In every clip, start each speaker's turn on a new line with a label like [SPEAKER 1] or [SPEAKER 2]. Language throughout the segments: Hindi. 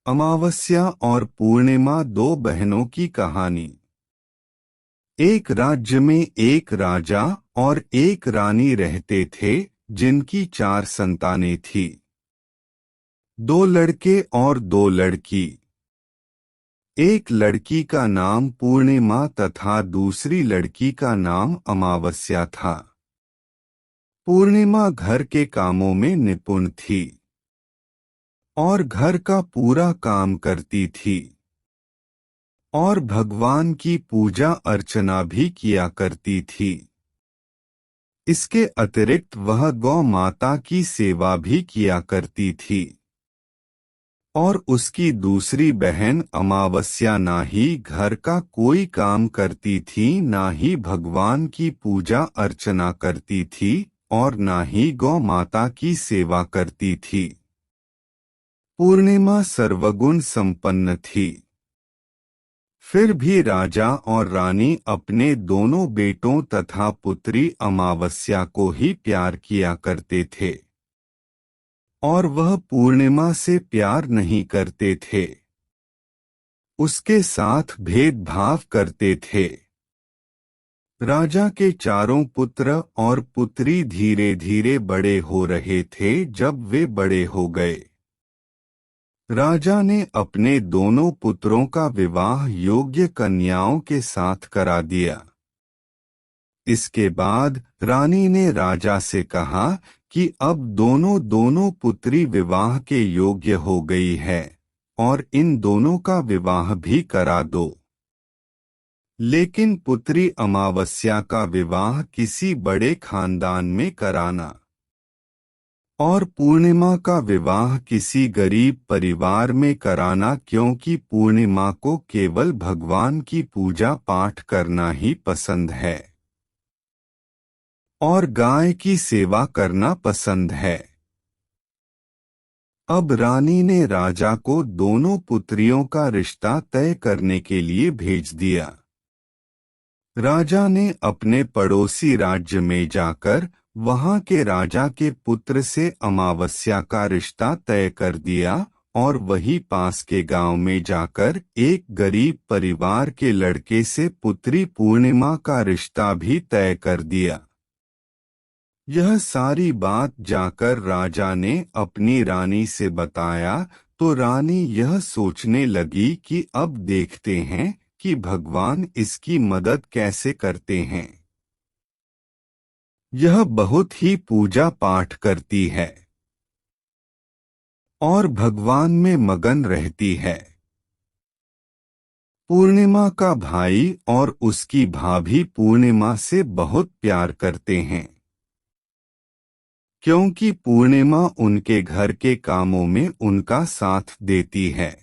[SPEAKER 1] अमावस्या और पूर्णिमा, दो बहनों की कहानी। एक राज्य में एक राजा और एक रानी रहते थे, जिनकी 4 संतानें थी। 2 लड़के और 2 लड़की। एक लड़की का नाम पूर्णिमा तथा दूसरी लड़की का नाम अमावस्या था। पूर्णिमा घर के कामों में निपुण थी और घर का पूरा काम करती थी और भगवान की पूजा अर्चना भी किया करती थी। इसके अतिरिक्त वह गौ माता की सेवा भी किया करती थी। और उसकी दूसरी बहन अमावस्या ना ही घर का कोई काम करती थी, ना ही भगवान की पूजा अर्चना करती थी और ना ही गौ माता की सेवा करती थी। पूर्णिमा सर्वगुण संपन्न थी। फिर भी राजा और रानी अपने दोनों बेटों तथा पुत्री अमावस्या को ही प्यार किया करते थे और वह पूर्णिमा से प्यार नहीं करते थे, उसके साथ भेदभाव करते थे। राजा के चारों पुत्र और पुत्री धीरे धीरे बड़े हो रहे थे। जब वे बड़े हो गए, राजा ने अपने दोनों पुत्रों का विवाह योग्य कन्याओं के साथ करा दिया। इसके बाद रानी ने राजा से कहा कि अब दोनों पुत्री विवाह के योग्य हो गई है और इन दोनों का विवाह भी करा दो। लेकिन पुत्री अमावस्या का विवाह किसी बड़े खानदान में कराना और पूर्णिमा का विवाह किसी गरीब परिवार में कराना, क्योंकि पूर्णिमा को केवल भगवान की पूजा पाठ करना ही पसंद है और गाय की सेवा करना पसंद है। अब रानी ने राजा को दोनों पुत्रियों का रिश्ता तय करने के लिए भेज दिया। राजा ने अपने पड़ोसी राज्य में जाकर वहां के राजा के पुत्र से अमावस्या का रिश्ता तय कर दिया और वही पास के गांव में जाकर एक गरीब परिवार के लड़के से पुत्री पूर्णिमा का रिश्ता भी तय कर दिया। यह सारी बात जाकर राजा ने अपनी रानी से बताया तो रानी यह सोचने लगी कि अब देखते हैं कि भगवान इसकी मदद कैसे करते हैं। यह बहुत ही पूजा पाठ करती है और भगवान में मगन रहती है। पूर्णिमा का भाई और उसकी भाभी पूर्णिमा से बहुत प्यार करते हैं, क्योंकि पूर्णिमा उनके घर के कामों में उनका साथ देती है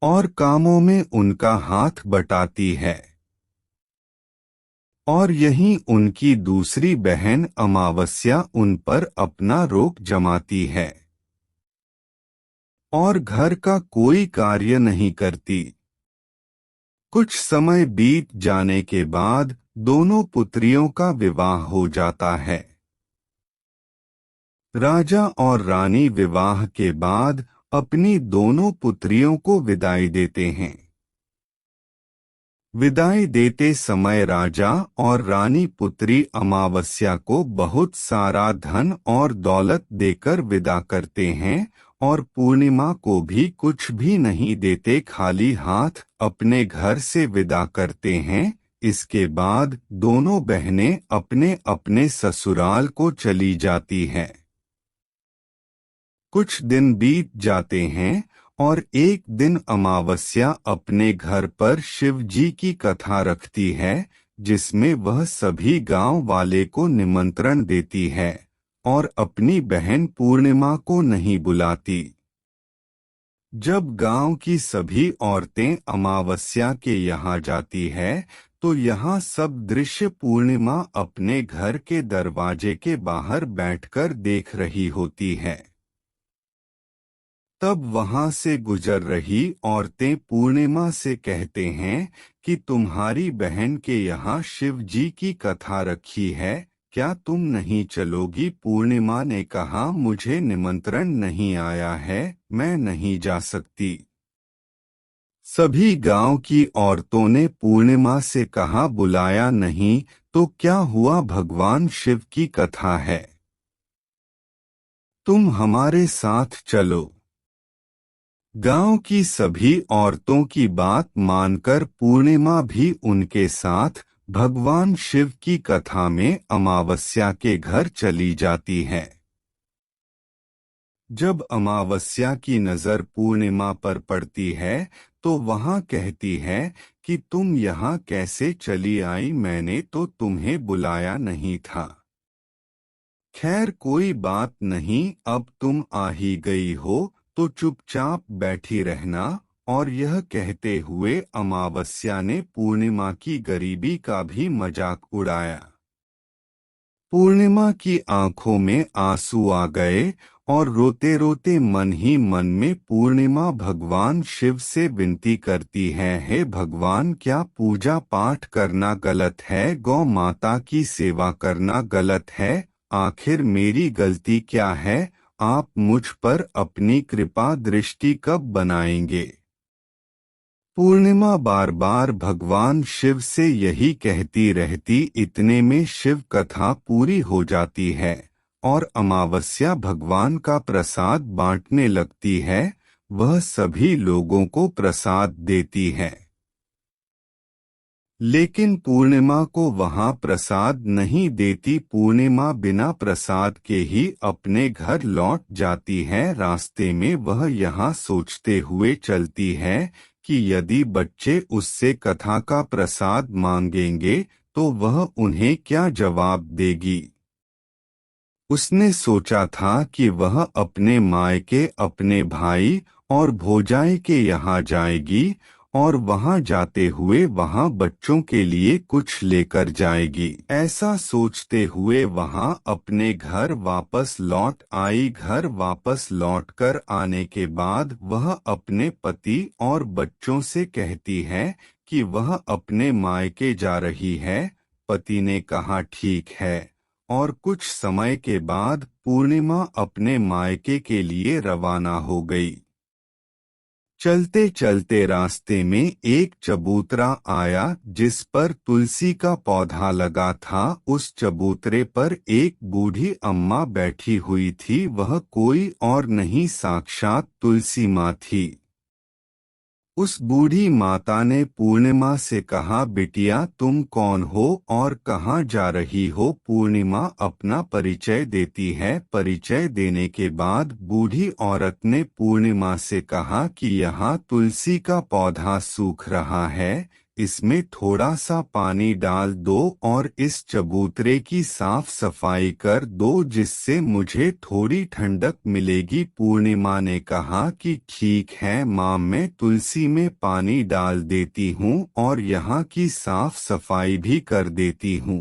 [SPEAKER 1] और कामों में उनका हाथ बटाती है। और यहीं उनकी दूसरी बहन अमावस्या उन पर अपना रोक जमाती है और घर का कोई कार्य नहीं करती। कुछ समय बीत जाने के बाद दोनों पुत्रियों का विवाह हो जाता है। राजा और रानी विवाह के बाद अपनी दोनों पुत्रियों को विदाई देते हैं। विदाई देते समय राजा और रानी पुत्री अमावस्या को बहुत सारा धन और दौलत देकर विदा करते हैं और पूर्णिमा को भी कुछ भी नहीं देते, खाली हाथ अपने घर से विदा करते हैं। इसके बाद दोनों बहनें अपने अपने ससुराल को चली जाती हैं। कुछ दिन बीत जाते हैं और एक दिन अमावस्या अपने घर पर शिव जी की कथा रखती है, जिसमें वह सभी गांव वाले को निमंत्रण देती है और अपनी बहन पूर्णिमा को नहीं बुलाती। जब गांव की सभी औरतें अमावस्या के यहाँ जाती है तो यहाँ सब दृश्य पूर्णिमा अपने घर के दरवाजे के बाहर बैठकर देख रही होती है। तब वहां से गुजर रही औरतें पूर्णिमा से कहते हैं कि तुम्हारी बहन के यहाँ शिव जी की कथा रखी है, क्या तुम नहीं चलोगी? पूर्णिमा ने कहा, मुझे निमंत्रण नहीं आया है, मैं नहीं जा सकती। सभी गांव की औरतों ने पूर्णिमा से कहा, बुलाया नहीं तो क्या हुआ, भगवान शिव की कथा है, तुम हमारे साथ चलो। गांव की सभी औरतों की बात मानकर पूर्णिमा भी उनके साथ भगवान शिव की कथा में अमावस्या के घर चली जाती है। जब अमावस्या की नजर पूर्णिमा पर पड़ती है तो वहां कहती है कि तुम यहाँ कैसे चली आई, मैंने तो तुम्हें बुलाया नहीं था। खैर कोई बात नहीं, अब तुम आ ही गई हो तो चुपचाप बैठी रहना। और यह कहते हुए अमावस्या ने पूर्णिमा की गरीबी का भी मजाक उड़ाया। पूर्णिमा की आंखों में आंसू आ गए और रोते रोते मन ही मन में पूर्णिमा भगवान शिव से विनती करती है, हे भगवान, क्या पूजा पाठ करना गलत है, गौ माता की सेवा करना गलत है, आखिर मेरी गलती क्या है, आप मुझ पर अपनी कृपा दृष्टि कब बनाएंगे। पूर्णिमा बार बार भगवान शिव से यही कहती रहती। इतने में शिव कथा पूरी हो जाती है और अमावस्या भगवान का प्रसाद बांटने लगती है। वह सभी लोगों को प्रसाद देती है, लेकिन पूर्णिमा को वहां प्रसाद नहीं देती। पूर्णिमा बिना प्रसाद के ही अपने घर लौट जाती है। रास्ते में वह यहाँ सोचते हुए चलती है कि यदि बच्चे उससे कथा का प्रसाद मांगेंगे तो वह उन्हें क्या जवाब देगी। उसने सोचा था कि वह अपने मायके, अपने भाई और भौजाई के यहाँ जाएगी और वहां जाते हुए वहां बच्चों के लिए कुछ लेकर जाएगी। ऐसा सोचते हुए वहां अपने घर वापस लौट आई। घर वापस लौटकर आने के बाद वह अपने पति और बच्चों से कहती है कि वह अपने मायके जा रही है। पति ने कहा, ठीक है, और कुछ समय के बाद पूर्णिमा अपने मायके के लिए रवाना हो गई। चलते चलते रास्ते में एक चबूतरा आया जिस पर तुलसी का पौधा लगा था। उस चबूतरे पर एक बूढ़ी अम्मा बैठी हुई थी। वह कोई और नहीं, साक्षात तुलसी माँ थी। उस बूढ़ी माता ने पूर्णिमा से कहा, बिटिया तुम कौन हो और कहाँ जा रही हो। पूर्णिमा अपना परिचय देती है। परिचय देने के बाद बूढ़ी औरत ने पूर्णिमा से कहा कि यहाँ तुलसी का पौधा सूख रहा है, इसमें थोड़ा सा पानी डाल दो और इस चबूतरे की साफ सफाई कर दो जिससे मुझे थोड़ी ठंडक मिलेगी। पूर्णिमा ने कहा कि ठीक है माँ, मैं तुलसी में पानी डाल देती हूँ और यहाँ की साफ सफाई भी कर देती हूँ।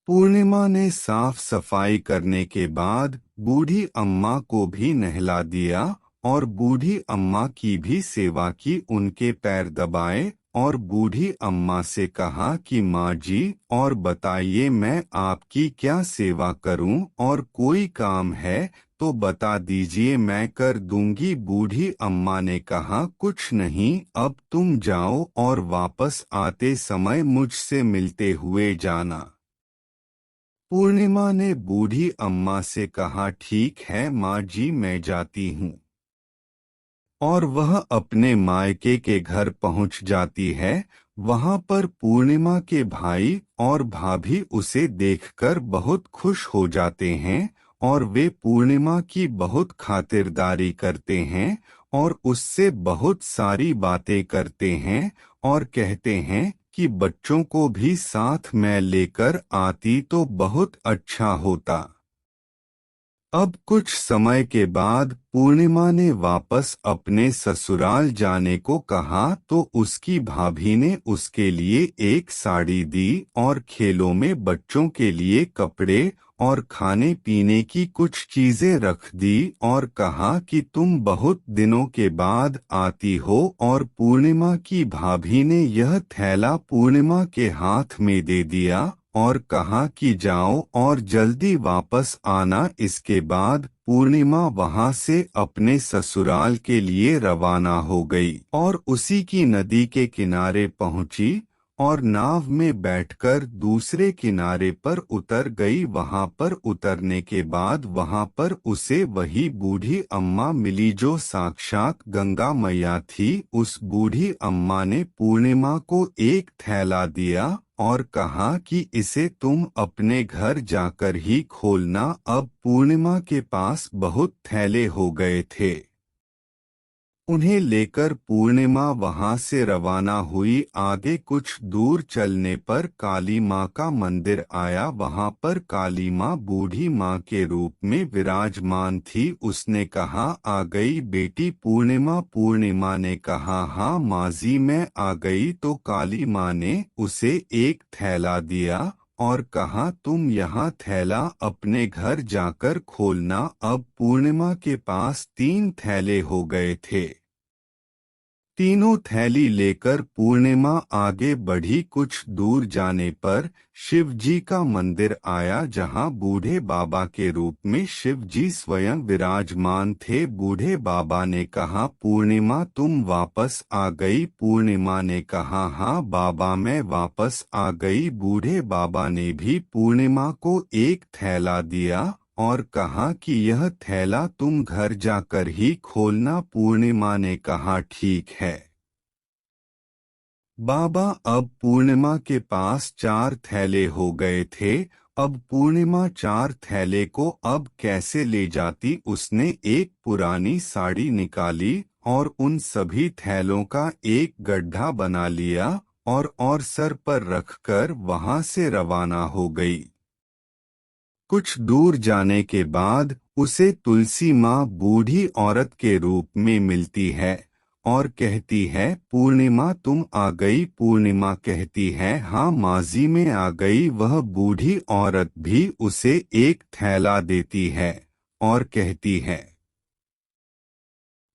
[SPEAKER 1] पूर्णिमा ने साफ सफाई करने के बाद बूढ़ी अम्मा को भी नहला दिया और बूढ़ी अम्मा की भी सेवा की। उनके पैर दबाए और बूढ़ी अम्मा से कहा कि माँ जी, और बताइए मैं आपकी क्या सेवा करूं, और कोई काम है तो बता दीजिए, मैं कर दूंगी। बूढ़ी अम्मा ने कहा, कुछ नहीं, अब तुम जाओ और वापस आते समय मुझसे मिलते हुए जाना। पूर्णिमा ने बूढ़ी अम्मा से कहा, ठीक है माँ जी, मैं जाती हूँ। और वह अपने मायके के घर पहुंच जाती है। वहां पर पूर्णिमा के भाई और भाभी उसे देखकर बहुत खुश हो जाते हैं और वे पूर्णिमा की बहुत खातिरदारी करते हैं और उससे बहुत सारी बातें करते हैं और कहते हैं कि बच्चों को भी साथ में लेकर आती तो बहुत अच्छा होता। अब कुछ समय के बाद पूर्णिमा ने वापस अपने ससुराल जाने को कहा तो उसकी भाभी ने उसके लिए एक साड़ी दी और खेलों में बच्चों के लिए कपड़े और खाने पीने की कुछ चीजें रख दी और कहा कि तुम बहुत दिनों के बाद आती हो। और पूर्णिमा की भाभी ने यह थैला पूर्णिमा के हाथ में दे दिया और कहा कि जाओ और जल्दी वापस आना। इसके बाद पूर्णिमा वहां से अपने ससुराल के लिए रवाना हो गई और उसी की नदी के किनारे पहुंची और नाव में बैठकर दूसरे किनारे पर उतर गई। वहां पर उतरने के बाद वहां पर उसे वही बूढ़ी अम्मा मिली जो साक्षात गंगा मैया थी। उस बूढ़ी अम्मा ने पूर्णिमा को एक थैला दिया और कहा कि इसे तुम अपने घर जाकर ही खोलना। अब पूर्णिमा के पास बहुत थैले हो गए थे। उन्हें लेकर पूर्णिमा वहां से रवाना हुई। आगे कुछ दूर चलने पर काली माँ का मंदिर आया। वहां पर काली माँ बूढ़ी माँ के रूप में विराजमान थी। उसने कहा, आ गई बेटी पूर्णिमा। पूर्णिमा ने कहा, हाँ माजी मैं आ गई। तो काली माँ ने उसे एक थैला दिया और कहा, तुम यहाँ थैला अपने घर जाकर खोलना। अब पूर्णिमा के पास 3 थैले हो गए थे। तीनों थैली लेकर पूर्णिमा आगे बढ़ी। कुछ दूर जाने पर शिव जी का मंदिर आया जहां बूढ़े बाबा के रूप में शिव जी स्वयं विराजमान थे। बूढ़े बाबा ने कहा, पूर्णिमा तुम वापस आ गई। पूर्णिमा ने कहा, हाँ बाबा मैं वापस आ गई। बूढ़े बाबा ने भी पूर्णिमा को एक थैला दिया और कहा कि यह थैला तुम घर जाकर ही खोलना। पूर्णिमा ने कहा, ठीक है बाबा। अब पूर्णिमा के पास 4 थैले हो गए थे। अब पूर्णिमा 4 थैले को अब कैसे ले जाती। उसने एक पुरानी साड़ी निकाली और उन सभी थैलों का एक गड्ढा बना लिया और सर पर रखकर वहां से रवाना हो गई। कुछ दूर जाने के बाद उसे तुलसी माँ बूढ़ी औरत के रूप में मिलती है और कहती है, पूर्णिमा तुम आ गई। पूर्णिमा कहती है, हाँ माजी में आ गई। वह बूढ़ी औरत भी उसे एक थैला देती है और कहती है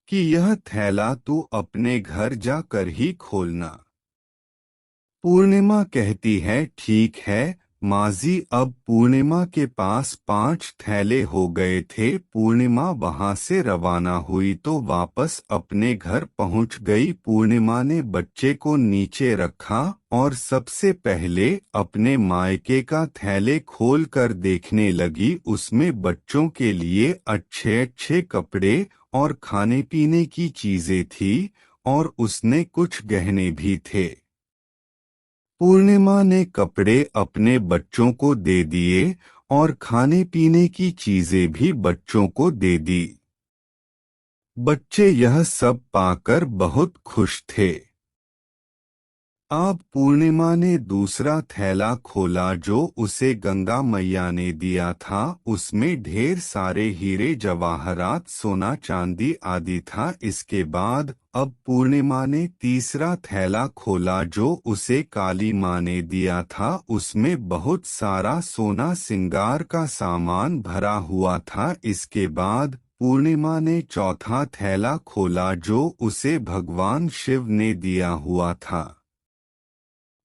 [SPEAKER 1] कि यह थैला तू अपने घर जाकर ही खोलना। पूर्णिमा कहती है, ठीक है माजी। अब पूर्णिमा के पास 5 थैले हो गए थे। पूर्णिमा वहां से रवाना हुई तो वापस अपने घर पहुंच गई। पूर्णिमा ने बच्चे को नीचे रखा और सबसे पहले अपने मायके का थैले खोल कर देखने लगी। उसमें बच्चों के लिए अच्छे अच्छे कपड़े और खाने पीने की चीजें थी और उसने कुछ गहने भी थे। पूर्णिमा ने कपड़े अपने बच्चों को दे दिए और खाने पीने की चीजें भी बच्चों को दे दी। बच्चे यह सब पाकर बहुत खुश थे। अब पूर्णिमा ने दूसरा थैला खोला जो उसे गंगा मैया ने दिया था। उसमें ढेर सारे हीरे जवाहरात सोना चांदी आदि था। इसके बाद अब पूर्णिमा ने तीसरा थैला खोला जो उसे काली माँ ने दिया था। उसमें बहुत सारा सोना सिंगार का सामान भरा हुआ था। इसके बाद पूर्णिमा ने चौथा थैला खोला जो उसे भगवान शिव ने दिया हुआ था।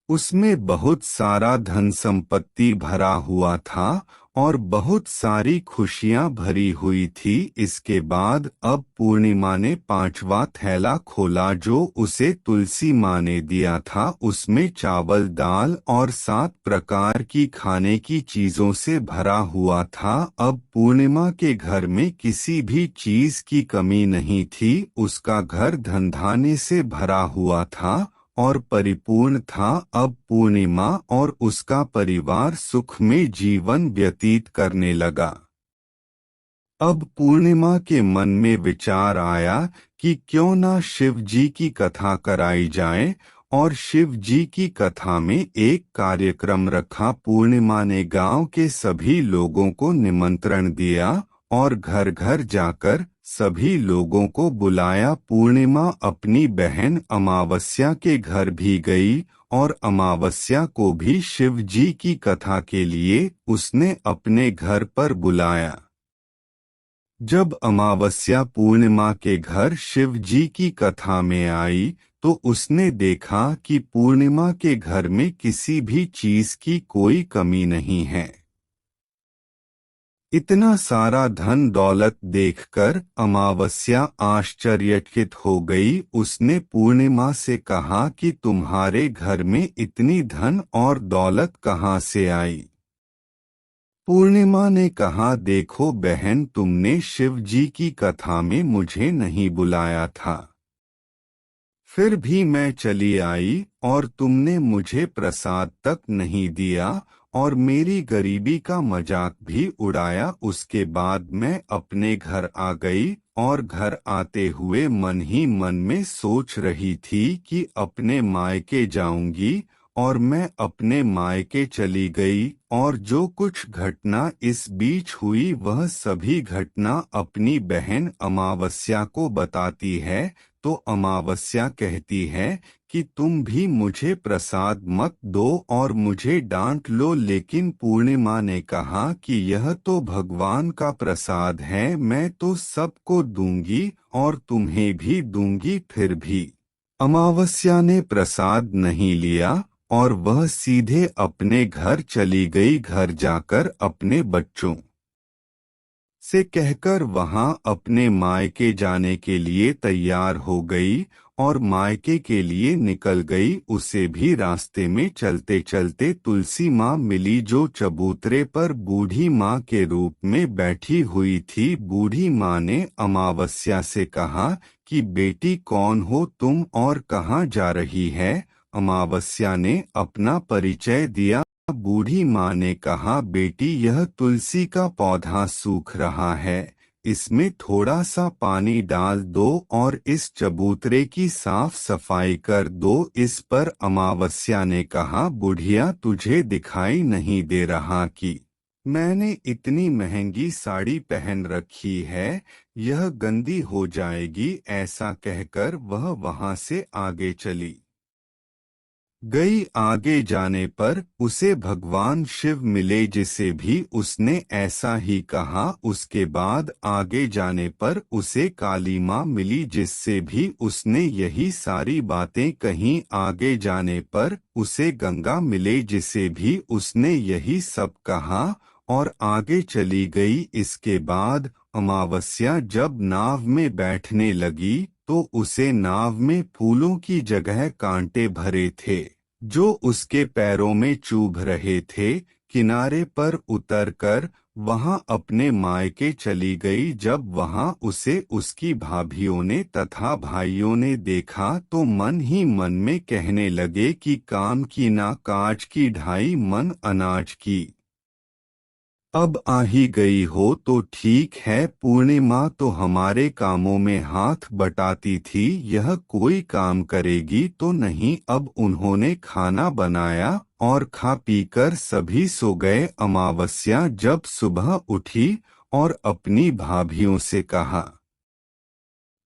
[SPEAKER 1] उसमें बहुत सारा धन संपत्ति भरा हुआ था और बहुत सारी खुशियां भरी हुई थी। इसके बाद अब पूर्णिमा ने 5वां थैला खोला जो उसे तुलसी माँ ने दिया था। उसमें चावल दाल और 7 प्रकार की खाने की चीजों से भरा हुआ था। अब पूर्णिमा के घर में किसी भी चीज की कमी नहीं थी। उसका घर धन धान्य से भरा हुआ था और परिपूर्ण था। अब पूर्णिमा और उसका परिवार सुख में जीवन व्यतीत करने लगा। अब पूर्णिमा के मन में विचार आया कि क्यों ना शिव जी की कथा कराई जाए और शिव जी की कथा में एक कार्यक्रम रखा। पूर्णिमा ने गांव के सभी लोगों को निमंत्रण दिया और घर घर जाकर सभी लोगों को बुलाया। पूर्णिमा अपनी बहन अमावस्या के घर भी गई और अमावस्या को भी शिव जी की कथा के लिए उसने अपने घर पर बुलाया। जब अमावस्या पूर्णिमा के घर शिव जी की कथा में आई तो उसने देखा कि पूर्णिमा के घर में किसी भी चीज की कोई कमी नहीं है। इतना सारा धन दौलत देखकर अमावस्या आश्चर्यचकित हो गई। उसने पूर्णिमा से कहा कि तुम्हारे घर में इतनी धन और दौलत कहाँ से आई? पूर्णिमा ने कहा, देखो बहन, तुमने शिव जी की कथा में मुझे नहीं बुलाया था, फिर भी मैं चली आई और तुमने मुझे प्रसाद तक नहीं दिया और मेरी गरीबी का मजाक भी उड़ाया। उसके बाद मैं अपने घर आ गई और घर आते हुए मन ही मन में सोच रही थी कि अपने मायके जाऊंगी, और मैं अपने मायके चली गई और जो कुछ घटना इस बीच हुई वह सभी घटना अपनी बहन अमावस्या को बताती है। तो अमावस्या कहती है कि तुम भी मुझे प्रसाद मत दो और मुझे डांट लो, लेकिन पूर्णिमा ने कहा कि यह तो भगवान का प्रसाद है, मैं तो सबको दूंगी और तुम्हें भी दूंगी। फिर भी अमावस्या ने प्रसाद नहीं लिया और वह सीधे अपने घर चली गई। घर जाकर अपने बच्चों से कहकर वहां अपने मायके जाने के लिए तैयार हो गई और मायके के लिए निकल गई। उसे भी रास्ते में चलते चलते तुलसी माँ मिली, जो चबूतरे पर बूढ़ी माँ के रूप में बैठी हुई थी। बूढ़ी माँ ने अमावस्या से कहा कि बेटी, कौन हो तुम और कहाँ जा रही है? अमावस्या ने अपना परिचय दिया। बूढ़ी माँ ने कहा, बेटी, यह तुलसी का पौधा सूख रहा है, इसमें थोड़ा सा पानी डाल दो और इस चबूतरे की साफ सफाई कर दो। इस पर अमावस्या ने कहा, बुढ़िया, तुझे दिखाई नहीं दे रहा कि मैंने इतनी महंगी साड़ी पहन रखी है, यह गंदी हो जाएगी? ऐसा कहकर वह वहां से आगे चली गई। आगे जाने पर उसे भगवान शिव मिले, जिसे भी उसने ऐसा ही कहा। उसके बाद आगे जाने पर उसे काली माँ मिली, जिससे भी उसने यही सारी बातें कहीं। आगे जाने पर उसे गंगा मिले, जिसे भी उसने यही सब कहा और आगे चली गई। इसके बाद अमावस्या जब नाव में बैठने लगी तो उसे नाव में फूलों की जगह कांटे भरे थे, जो उसके पैरों में चुभ रहे थे। किनारे पर उतरकर वहां अपने मायके चली गई। जब वहां उसे उसकी भाभियों ने तथा भाइयों ने देखा तो मन ही मन में कहने लगे कि काम की ना काज की, ढाई मन अनाज की। अब आ ही गई हो तो ठीक है। पूर्णिमा तो हमारे कामों में हाथ बटाती थी, यह कोई काम करेगी तो नहीं। अब उन्होंने खाना बनाया और खा पीकर सभी सो गए। अमावस्या जब सुबह उठी और अपनी भाभियों से कहा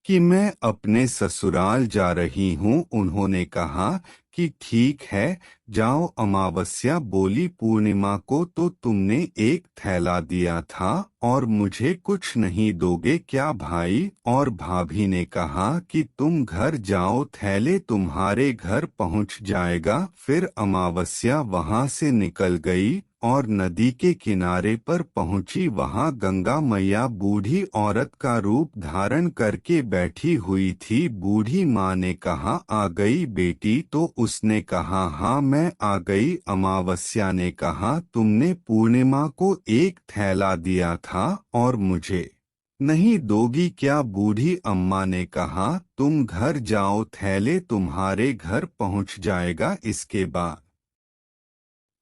[SPEAKER 1] कि मैं अपने ससुराल जा रही हूँ, उन्होंने कहा कि ठीक है, जाओ। अमावस्या बोली, पूर्णिमा को तो तुमने एक थैला दिया था और मुझे कुछ नहीं दोगे क्या भाई? और भाभी ने कहा कि तुम घर जाओ, थैले तुम्हारे घर पहुंच जाएगा। फिर अमावस्या वहां से निकल गई और नदी के किनारे पर पहुंची। वहां गंगा मैया बूढ़ी औरत का रूप धारण करके बैठी हुई थी। बूढ़ी माँ ने कहा, आ गई बेटी? तो उसने कहा, हाँ मैं आ गई। अमावस्या ने कहा, तुमने पूर्णिमा को एक थैला दिया था और मुझे नहीं दोगी क्या? बूढ़ी अम्मा ने कहा, तुम घर जाओ, थैले तुम्हारे घर पहुंच जाएगा। इसके बाद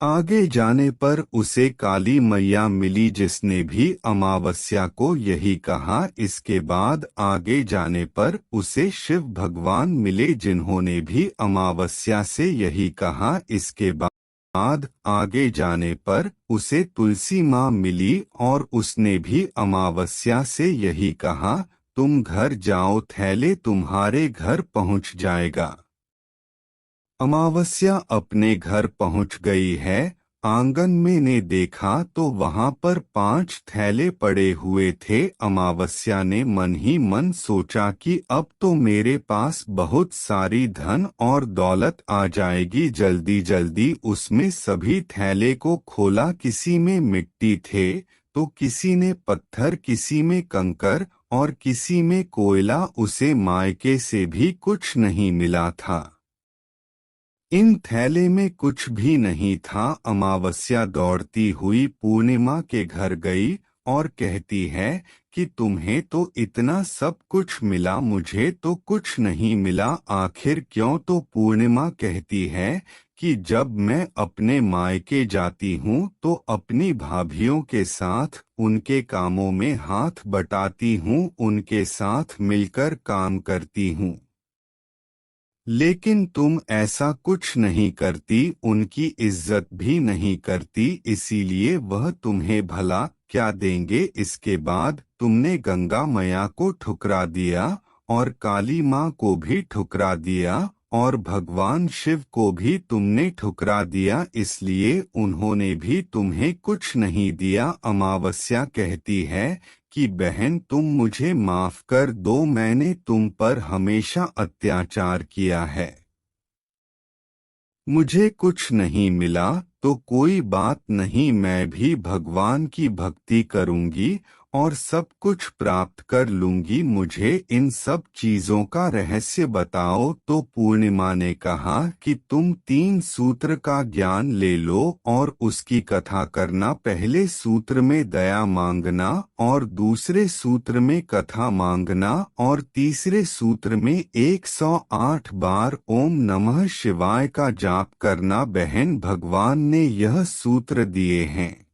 [SPEAKER 1] आगे जाने पर उसे काली मैया मिली, जिसने भी अमावस्या को यही कहा। इसके बाद आगे जाने पर उसे शिव भगवान मिले, जिन्होंने भी अमावस्या से यही कहा। इसके बाद आगे जाने पर उसे तुलसी माँ मिली और उसने भी अमावस्या से यही कहा, तुम घर जाओ, थैले तुम्हारे घर पहुंच जाएगा। अमावस्या अपने घर पहुंच गई है। आंगन में ने देखा तो वहां पर 5 थैले पड़े हुए थे। अमावस्या ने मन ही मन सोचा कि अब तो मेरे पास बहुत सारी धन और दौलत आ जाएगी। जल्दी जल्दी उसमें सभी थैले को खोला। किसी में मिट्टी थे तो किसी ने पत्थर, किसी में कंकर और किसी में कोयला। उसे मायके से भी कुछ नहीं मिला था। इन थैले में कुछ भी नहीं था। अमावस्या दौड़ती हुई पूर्णिमा के घर गई और कहती है कि तुम्हें तो इतना सब कुछ मिला, मुझे तो कुछ नहीं मिला, आखिर क्यों? तो पूर्णिमा कहती है कि जब मैं अपने मायके जाती हूँ तो अपनी भाभियों के साथ उनके कामों में हाथ बटाती हूँ, उनके साथ मिलकर काम करती हूँ। लेकिन तुम ऐसा कुछ नहीं करती, उनकी इज्जत भी नहीं करती, इसीलिए वह तुम्हें भला क्या देंगे। इसके बाद तुमने गंगा मैया को ठुकरा दिया और काली माँ को भी ठुकरा दिया और भगवान शिव को भी तुमने ठुकरा दिया, इसलिए उन्होंने भी तुम्हें कुछ नहीं दिया। अमावस्या कहती है कि बहन तुम मुझे माफ कर दो, मैंने तुम पर हमेशा अत्याचार किया है, मुझे कुछ नहीं मिला तो कोई बात नहीं, मैं भी भगवान की भक्ति करूंगी और सब कुछ प्राप्त कर लूंगी, मुझे इन सब चीजों का रहस्य बताओ। तो पूर्णिमा ने कहा कि तुम 3 सूत्र का ज्ञान ले लो और उसकी कथा करना। पहले सूत्र में दया मांगना और दूसरे सूत्र में कथा मांगना और तीसरे सूत्र में 108 बार ओम नमः शिवाय का जाप करना। बहन भगवान ने यह सूत्र दिए हैं,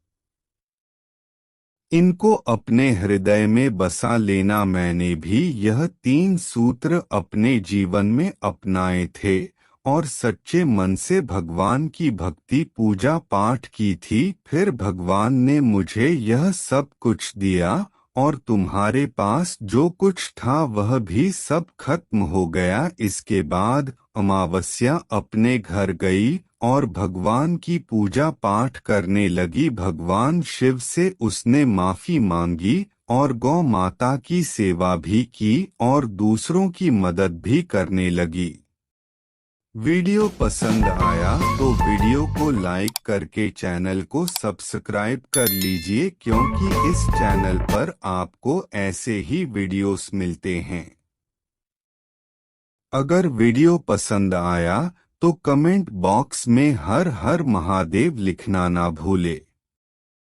[SPEAKER 1] इनको अपने हृदय में बसा लेना। मैंने भी यह 3 सूत्र अपने जीवन में अपनाए थे और सच्चे मन से भगवान की भक्ति पूजा पाठ की थी। फिर भगवान ने मुझे यह सब कुछ दिया और तुम्हारे पास जो कुछ था वह भी सब खत्म हो गया। इसके बाद अमावस्या अपने घर गई और भगवान की पूजा पाठ करने लगी। भगवान शिव से उसने माफी मांगी और गौ माता की सेवा भी की और दूसरों की मदद भी करने लगी। वीडियो पसंद आया तो वीडियो को लाइक करके चैनल को सब्सक्राइब कर लीजिए, क्योंकि इस चैनल पर आपको ऐसे ही वीडियोस मिलते हैं। अगर वीडियो पसंद आया तो कमेंट बॉक्स में हर हर महादेव लिखना ना भूले।